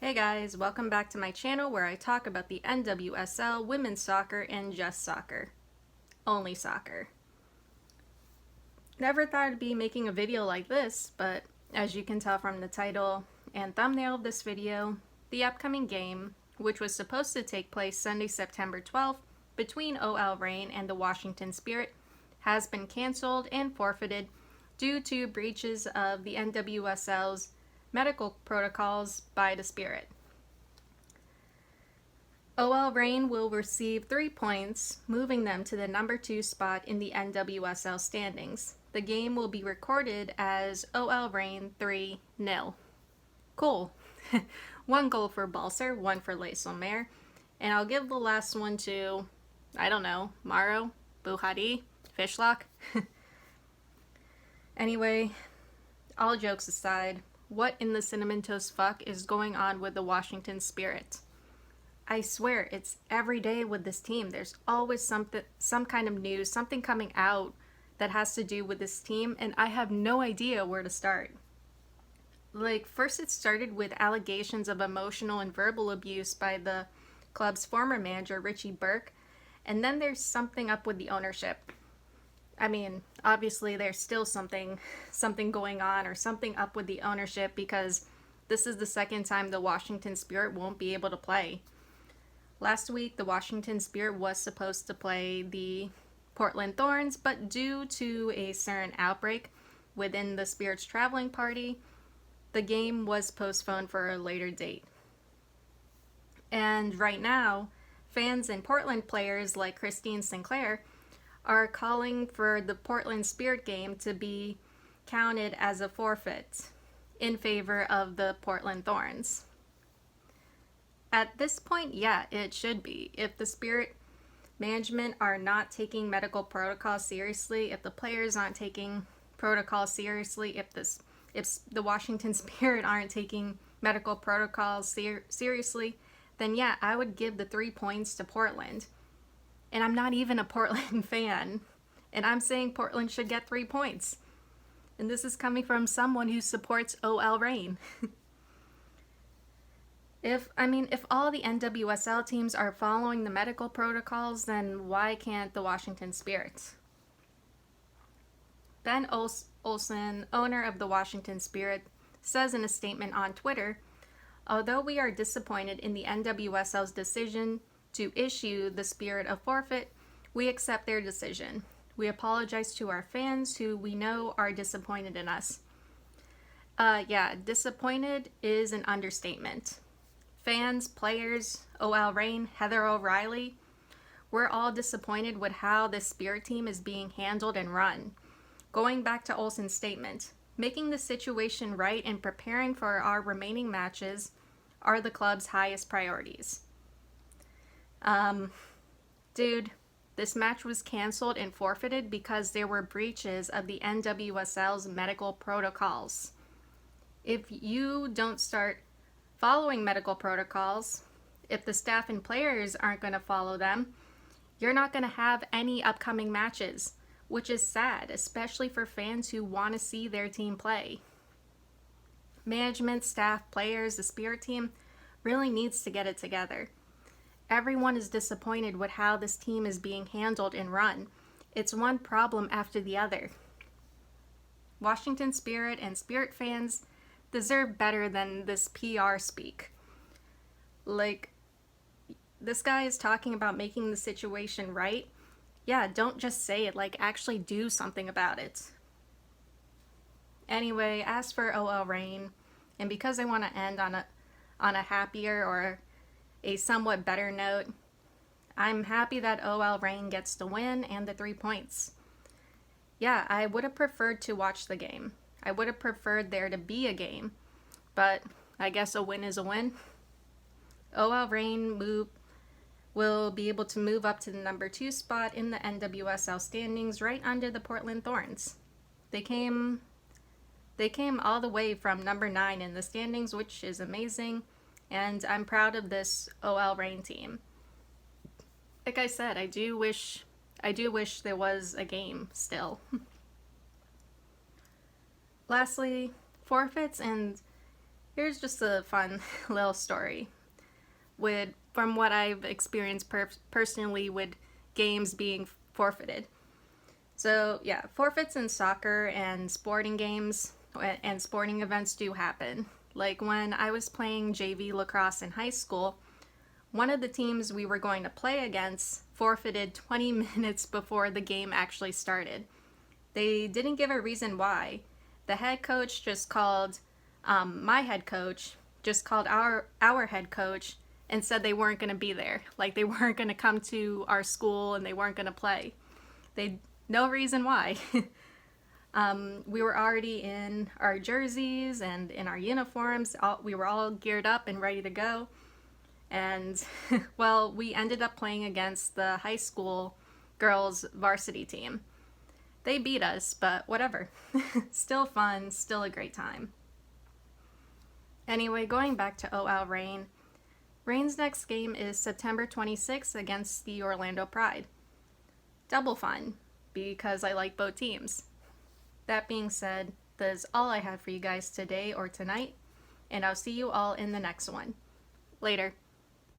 Hey guys, welcome back to my channel where I talk about the NWSL, women's soccer, and just soccer. Only soccer. Never thought I'd be making a video like this, but as you can tell from the title and thumbnail of this video, the upcoming game, which was supposed to take place Sunday, September 12th, between OL Reign and the Washington Spirit, has been canceled and forfeited due to breaches of the NWSL's medical protocols by the Spirit. OL Reign will receive 3 points, moving them to the number 2 spot in the NWSL standings. The game will be recorded as OL Reign 3-0. Cool. 1 goal for Balser, 1 for Les Sommers, and I'll give the last one to, I don't know, Maro, Buhari, Fishlock. Anyway, all jokes aside, what in the cinnamon toast fuck is going on with the Washington Spirit? I swear, it's every day with this team. There's always some kind of news, something coming out that has to do with this team, and I have no idea where to start. Like, first it started with allegations of emotional and verbal abuse by the club's former manager, Richie Burke, and then there's something up with the ownership. I mean, obviously there's still something going on or something up with the ownership, because this is the second time the Washington Spirit won't be able to play. Last week, the Washington Spirit was supposed to play the Portland Thorns, but due to a certain outbreak within the Spirit's traveling party, the game was postponed for a later date. And right now, fans and Portland players like Christine Sinclair are calling for the Portland Spirit game to be counted as a forfeit in favor of the Portland Thorns. At this point, yeah, it should be. If the Spirit management are not taking medical protocols seriously, if the players aren't taking protocols seriously, if the Washington Spirit aren't taking medical protocols seriously, then yeah, I would give the 3 points to Portland. And I'm not even a Portland fan. And I'm saying Portland should get 3 points. And this is coming from someone who supports OL Reign. If all the NWSL teams are following the medical protocols, then why can't the Washington Spirit? Ben Olsen, owner of the Washington Spirit, says in a statement on Twitter, "Although we are disappointed in the NWSL's decision to issue the Spirit a forfeit, we accept their decision. We apologize to our fans who we know are disappointed in us." Yeah, disappointed is an understatement. Fans, players, OL Reign, Heather O'Reilly, we're all disappointed with how this Spirit team is being handled and run. Going back to Olsen's statement, making the situation right and preparing for our remaining matches are the club's highest priorities. Dude, this match was canceled and forfeited because there were breaches of the NWSL's medical protocols. If you don't start following medical protocols, if the staff and players aren't going to follow them, you're not going to have any upcoming matches, which is sad, especially for fans who want to see their team play. Management, staff, players, the Spirit team really needs to get it together. Everyone is disappointed with how this team is being handled and run. It's one problem after the other. Washington Spirit and Spirit fans deserve better than this PR speak. Like, this guy is talking about making the situation right. Yeah, don't just say it, like actually do something about it. Anyway, as for OL Reign, and because I want to end on a happier or a somewhat better note, I'm happy that OL Reign gets the win and the 3 points. Yeah, I would have preferred to watch the game. I would have preferred there to be a game, but I guess a win is a win. OL Reign will be able to move up to the number 2 spot in the NWSL standings, right under the Portland Thorns. They came all the way from number 9 in the standings, which is amazing, and I'm proud of this OL Reign team. Like I said, I do wish there was a game still. Lastly, forfeits and Here's just a fun little story from what I've experienced personally with games being forfeited. So yeah, forfeits in soccer and sporting games and sporting events do happen. Like when I was playing JV lacrosse in high school, one of the teams we were going to play against forfeited 20 minutes before the game actually started. They didn't give a reason why. The head coach just called my head coach, just called our head coach and said they weren't going to be there. Like they weren't going to come to our school and they weren't going to play. They no reason why. We were already in our jerseys and in our uniforms. We were all geared up and ready to go. And, well, we ended up playing against the high school girls varsity team. They beat us, but whatever. Still fun, still a great time. Anyway, going back to OL Reign. Reign's next game is September 26th against the Orlando Pride. Double fun, because I like both teams. That being said, that is all I have for you guys today or tonight, and I'll see you all in the next one. Later.